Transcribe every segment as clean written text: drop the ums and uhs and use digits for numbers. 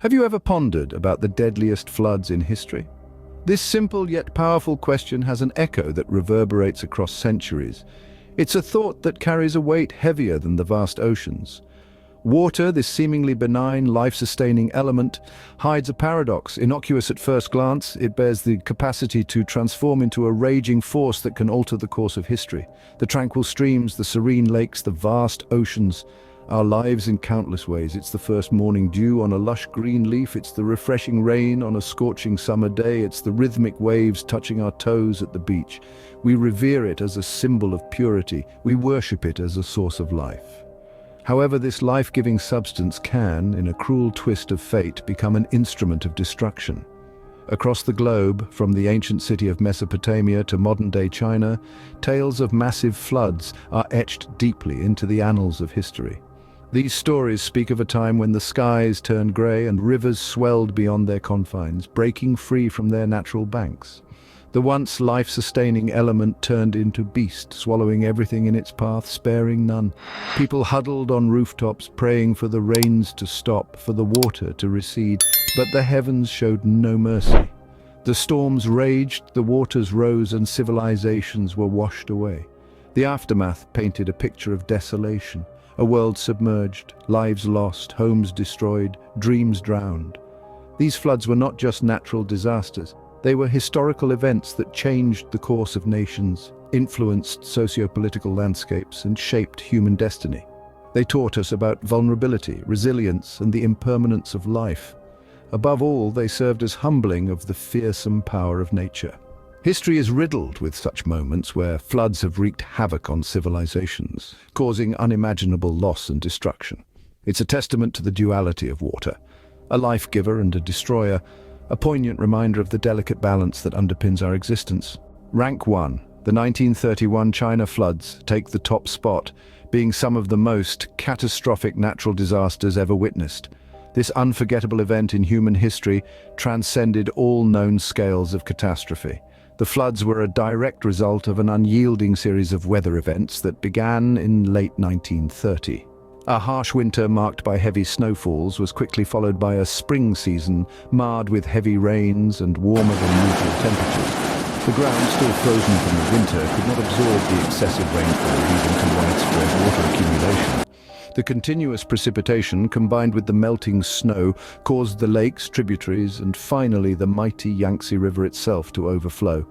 Have you ever pondered about the deadliest floods in history? This simple yet powerful question has an echo that reverberates across centuries. It's a thought that carries a weight heavier than the vast oceans. Water, this seemingly benign, life-sustaining element, hides a paradox. Innocuous at first glance, it bears the capacity to transform into a raging force that can alter the course of history. The tranquil streams, the serene lakes, the vast oceans, our lives in countless ways. It's the first morning dew on a lush green leaf, it's the refreshing rain on a scorching summer day, it's the rhythmic waves touching our toes at the beach. We revere it as a symbol of purity, we worship it as a source of life. However, this life-giving substance can, in a cruel twist of fate, become an instrument of destruction. Across the globe, from the ancient city of Mesopotamia to modern-day China, tales of massive floods are etched deeply into the annals of history. These stories speak of a time when the skies turned grey and rivers swelled beyond their confines, breaking free from their natural banks. The once life-sustaining element turned into beast, swallowing everything in its path, sparing none. People huddled on rooftops, praying for the rains to stop, for the water to recede, but the heavens showed no mercy. The storms raged, the waters rose, and civilizations were washed away. The aftermath painted a picture of desolation, a world submerged, lives lost, homes destroyed, dreams drowned. These floods were not just natural disasters. They were historical events that changed the course of nations, influenced socio-political landscapes, and shaped human destiny. They taught us about vulnerability, resilience, and the impermanence of life. Above all, they served as humbling of the fearsome power of nature. History is riddled with such moments where floods have wreaked havoc on civilizations, causing unimaginable loss and destruction. It's a testament to the duality of water, a life-giver and a destroyer, a poignant reminder of the delicate balance that underpins our existence. Rank 1. The 1931 China floods take the top spot, being some of the most catastrophic natural disasters ever witnessed. This unforgettable event in human history transcended all known scales of catastrophe. The floods were a direct result of an unyielding series of weather events that began in late 1930. A harsh winter marked by heavy snowfalls was quickly followed by a spring season marred with heavy rains and warmer than usual temperatures. The ground, still frozen from the winter, could not absorb the excessive rainfall leading to widespread water accumulation. The continuous precipitation, combined with the melting snow, caused the lakes, tributaries, and finally the mighty Yangtze River itself to overflow.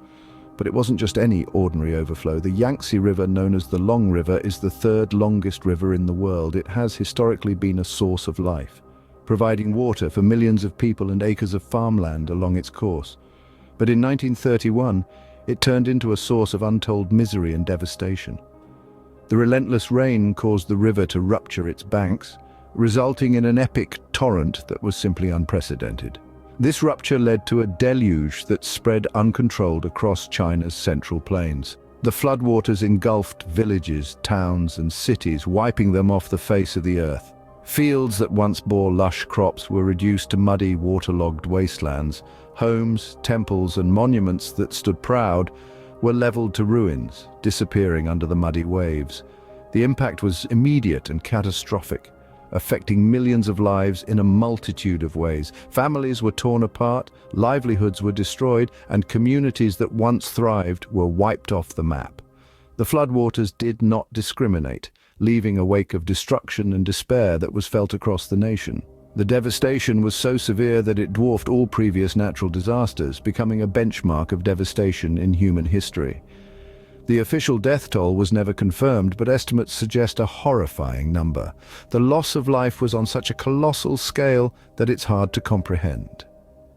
But it wasn't just any ordinary overflow. The Yangtze River, known as the Long River, is the third longest river in the world. It has historically been a source of life, providing water for millions of people and acres of farmland along its course. But in 1931, it turned into a source of untold misery and devastation. The relentless rain caused the river to rupture its banks, resulting in an epic torrent that was simply unprecedented. This rupture led to a deluge that spread uncontrolled across China's central plains. The floodwaters engulfed villages, towns, and cities, wiping them off the face of the earth. Fields that once bore lush crops were reduced to muddy, waterlogged wastelands. Homes, temples, and monuments that stood proud were leveled to ruins, disappearing under the muddy waves. The impact was immediate and catastrophic, affecting millions of lives in a multitude of ways. Families were torn apart, livelihoods were destroyed, and communities that once thrived were wiped off the map. The floodwaters did not discriminate, leaving a wake of destruction and despair that was felt across the nation. The devastation was so severe that it dwarfed all previous natural disasters, becoming a benchmark of devastation in human history. The official death toll was never confirmed, but estimates suggest a horrifying number. The loss of life was on such a colossal scale that it's hard to comprehend.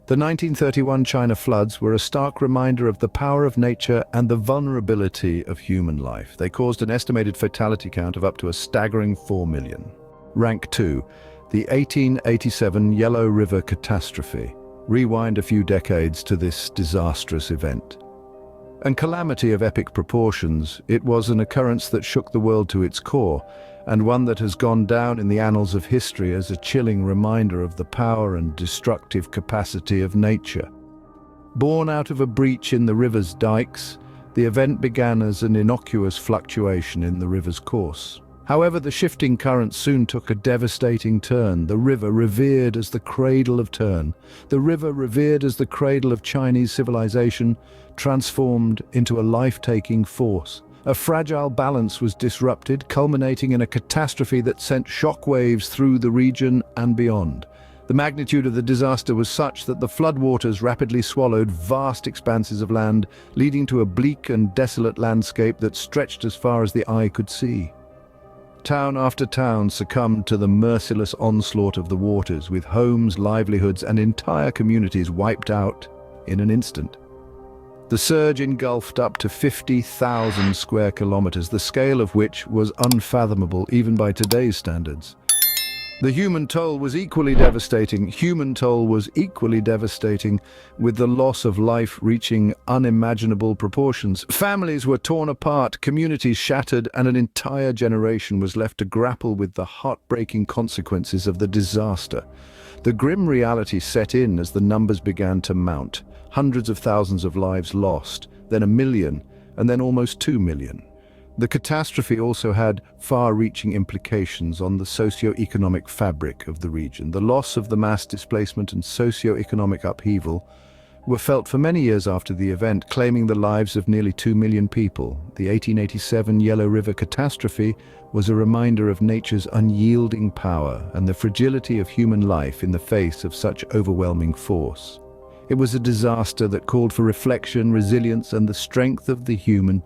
The 1931 China floods were a stark reminder of the power of nature and the vulnerability of human life. They caused an estimated fatality count of up to a staggering 4 million. Rank 2. The 1887 Yellow River catastrophe. Rewind a few decades to this disastrous event. A calamity of epic proportions, it was an occurrence that shook the world to its core, and one that has gone down in the annals of history as a chilling reminder of the power and destructive capacity of nature. Born out of a breach in the river's dikes, the event began as an innocuous fluctuation in the river's course. However, the shifting currents soon took a devastating turn. The river, revered as the cradle of Chinese civilization, transformed into a life-taking force. A fragile balance was disrupted, culminating in a catastrophe that sent shockwaves through the region and beyond. The magnitude of the disaster was such that the floodwaters rapidly swallowed vast expanses of land, leading to a bleak and desolate landscape that stretched as far as the eye could see. Town after town succumbed to the merciless onslaught of the waters, with homes, livelihoods, and entire communities wiped out in an instant. The surge engulfed up to 50,000 square kilometers, the scale of which was unfathomable even by today's standards. The human toll was equally devastating, with the loss of life reaching unimaginable proportions. Families were torn apart, communities shattered, and an entire generation was left to grapple with the heartbreaking consequences of the disaster. The grim reality set in as the numbers began to mount. Hundreds of thousands of lives lost, then 1 million, and then almost 2 million. The catastrophe also had far-reaching implications on the socio-economic fabric of the region. The loss of the mass displacement and socio-economic upheaval were felt for many years after the event, claiming the lives of nearly 2 million people. The 1887 Yellow River catastrophe was a reminder of nature's unyielding power and the fragility of human life in the face of such overwhelming force. It was a disaster that called for reflection, resilience, and the strength of the human.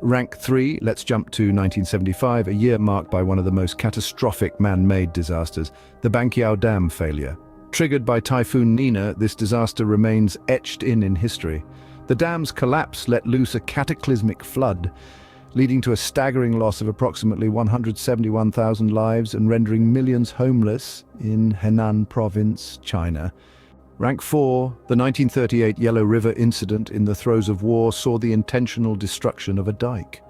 Rank 3, let's jump to 1975, a year marked by one of the most catastrophic man-made disasters, the Banqiao Dam failure. Triggered by Typhoon Nina, this disaster remains etched in history. The dam's collapse let loose a cataclysmic flood, leading to a staggering loss of approximately 171,000 lives and rendering millions homeless in Henan Province, China. Rank 4, the 1938 Yellow River incident in the throes of war saw the intentional destruction of a dike.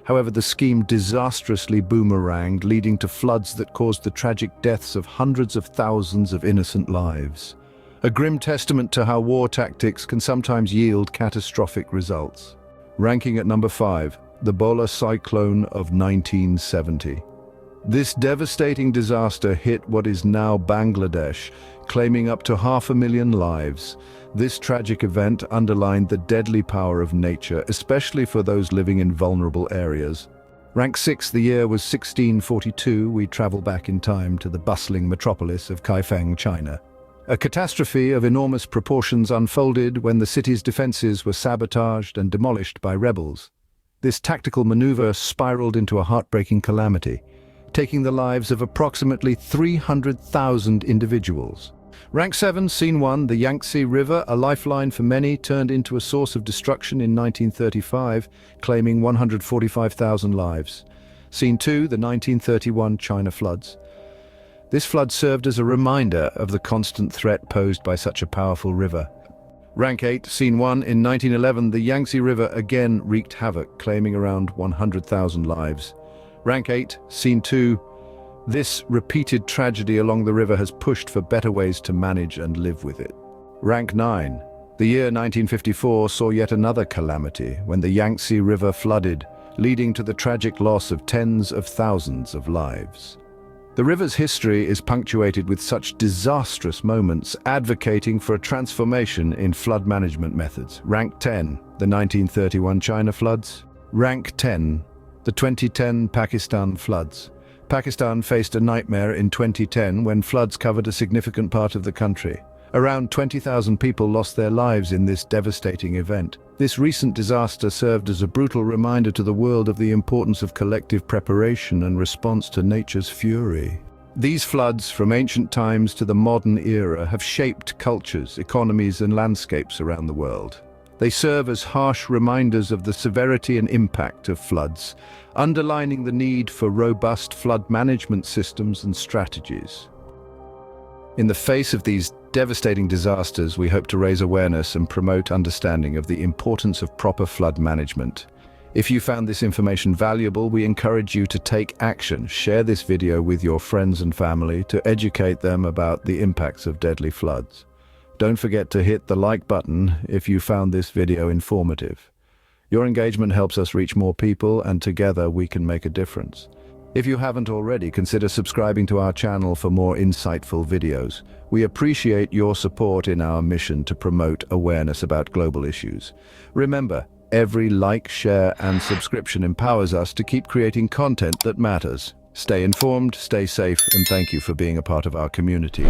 However, the scheme disastrously boomeranged, leading to floods that caused the tragic deaths of hundreds of thousands of innocent lives. A grim testament to how war tactics can sometimes yield catastrophic results. Ranking at number 5, the Debele cyclone of 1970. This devastating disaster hit what is now Bangladesh, claiming up to 500,000 lives. This tragic event underlined the deadly power of nature, especially for those living in vulnerable areas. Rank 6, the year was 1642. We travel back in time to the bustling metropolis of Kaifeng, China. A catastrophe of enormous proportions unfolded when the city's defenses were sabotaged and demolished by rebels. This tactical maneuver spiraled into a heartbreaking calamity, taking the lives of approximately 300,000 individuals. Rank 7, Scene 1, the Yangtze River, a lifeline for many, turned into a source of destruction in 1935, claiming 145,000 lives. Scene 2, the 1931 China floods. This flood served as a reminder of the constant threat posed by such a powerful river. Rank 8, Scene 1, in 1911, the Yangtze River again wreaked havoc, claiming around 100,000 lives. Rank 8, Scene 2, this repeated tragedy along the river has pushed for better ways to manage and live with it. Rank 9, the year 1954 saw yet another calamity when the Yangtze River flooded, leading to the tragic loss of tens of thousands of lives. The river's history is punctuated with such disastrous moments, advocating for a transformation in flood management methods. Rank 10, the 1931 China floods. Rank 10, the 2010 Pakistan floods. Pakistan faced a nightmare in 2010 when floods covered a significant part of the country. Around 20,000 people lost their lives in this devastating event. This recent disaster served as a brutal reminder to the world of the importance of collective preparation and response to nature's fury. These floods, from ancient times to the modern era, have shaped cultures, economies, and landscapes around the world. They serve as harsh reminders of the severity and impact of floods, underlining the need for robust flood management systems and strategies. In the face of these devastating disasters, we hope to raise awareness and promote understanding of the importance of proper flood management. If you found this information valuable, we encourage you to take action. Share this video with your friends and family to educate them about the impacts of deadly floods. Don't forget to hit the like button if you found this video informative. Your engagement helps us reach more people, and together we can make a difference. If you haven't already, consider subscribing to our channel for more insightful videos. We appreciate your support in our mission to promote awareness about global issues. Remember, every like, share, and subscription empowers us to keep creating content that matters. Stay informed, stay safe, and thank you for being a part of our community.